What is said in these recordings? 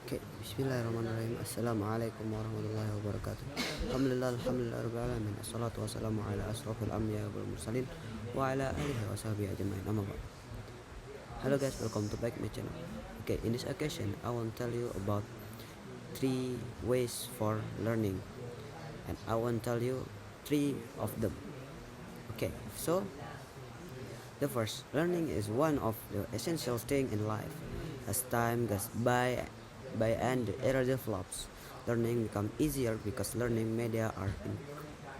Oke, bismillahirrahmanirrahim. Assalamualaikum warahmatullahi wabarakatuh. Alhamdulillah, rabbil alamin. Assalatu wassalamu ala asrofil anbiya wal mursalin wa ala alihi wa sahbihi ajmain. Amma ba'd. Hello guys, welcome to back my channel. Okay, in this occasion, I want to tell you about three ways for learning, and I want to tell you three of them. Okay, so the first, learning is one of the essential things in life. As time goes by and the era develops, learning becomes easier because learning media are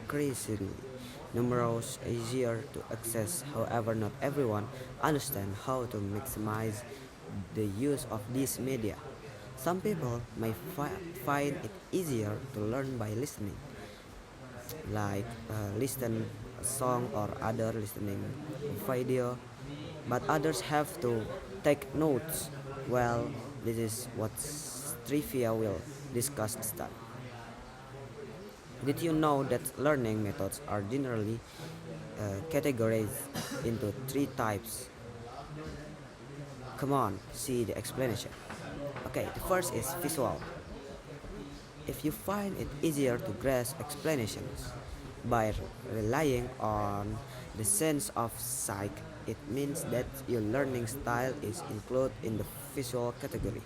increasingly numerous, easier to access. However, not everyone understands how to maximize the use of these media. Some people may find it easier to learn by listening, like listen a song or other listening video, but others have to take notes. Well, this is what trivia will discuss this time. Did you know that learning methods are generally categorized into three types? Come on, see the explanation. Okay, the first is visual. If you find it easier to grasp explanations by relying on the sense of sight, it means that your learning style is included in the visual category.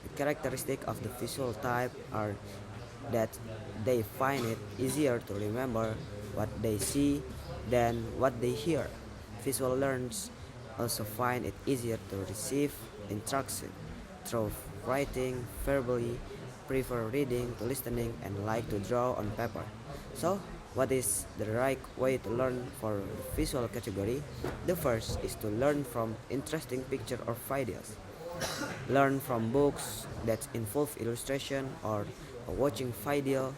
The characteristic of the visual type are that they find it easier to remember what they see than what they hear. Visual learners also find it easier to receive instruction through writing verbally, prefer reading to listening, and like to draw on paper. So, what is the right way to learn for the visual category? The first is to learn from interesting picture or videos. Learn from books that involve illustration or watching video.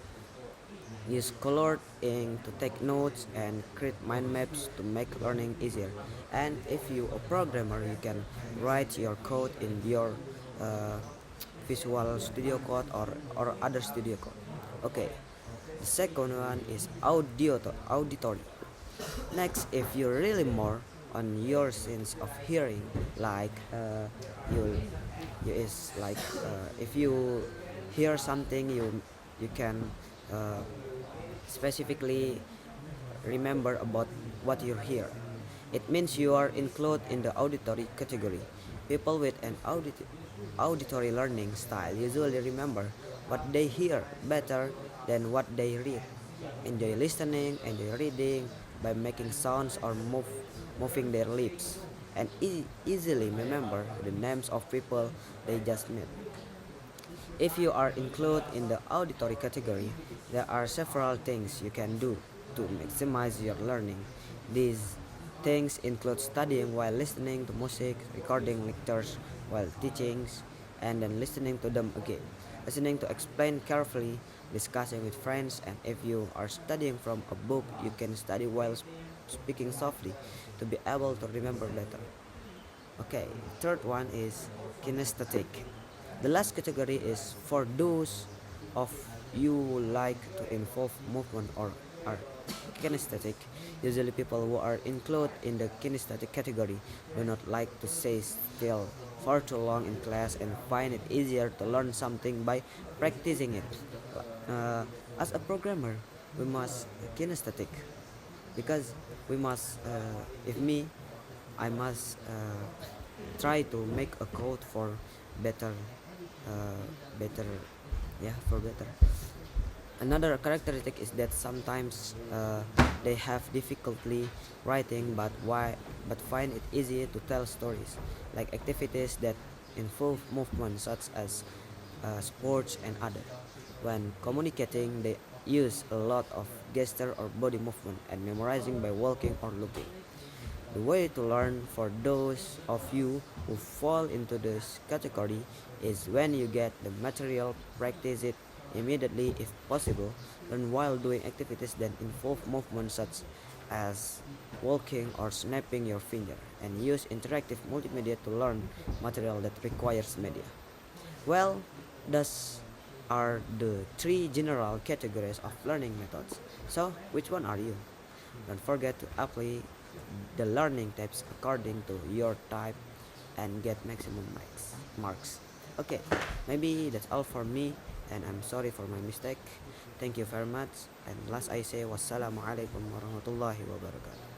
Use colored ink to take notes and create mind maps to make learning easier. And if you a programmer, you can write your code in your uh, Visual Studio Code or other studio code. Okay, the second one is auditory. Next, if you really more on your sense of hearing, like you you is like if you hear something, you can uh, specifically remember about what you hear. It means you are included in the auditory category. People with an auditory learning style usually remember what they hear better than what they read. Enjoy listening, enjoy reading by making sounds or moving their lips, and easily remember the names of people they just met. If you are included in the auditory category, there are several things you can do to maximize your learning. These things include studying while listening to music, recording lectures while teaching, and then listening to them again. Listening to explain carefully, discussing with friends, and if you are studying from a book, you can study while speaking softly to be able to remember better. Okay, third one is kinesthetic. The last category is for those of you who like to involve movement or are kinesthetic. Usually people who are included in the kinesthetic category do not like to stay still for too long in class and find it easier to learn something by practicing it. Uh, as a programmer, we must kinesthetic because we must if me I must try to make a code for better better, yeah, for better. Another characteristic is that sometimes they have difficulty writing, but find it easy to tell stories, like activities that involve movement such as sports and other. When communicating, they use a lot of gesture or body movement and memorizing by walking or looking. The way to learn for those of you who fall into this category is when you get the material, practice it immediately if possible, learn while doing activities that involve movement such as walking or snapping your finger, and use interactive multimedia to learn material that requires media. Well, those are the three general categories of learning methods. So, which one are you? Don't forget to apply the learning types according to your type and get maximum marks. Okay, maybe that's all for me, and I'm sorry for my mistake. Thank you very much. And last I say, wassalamu alaikum warahmatullahi wabarakatuh.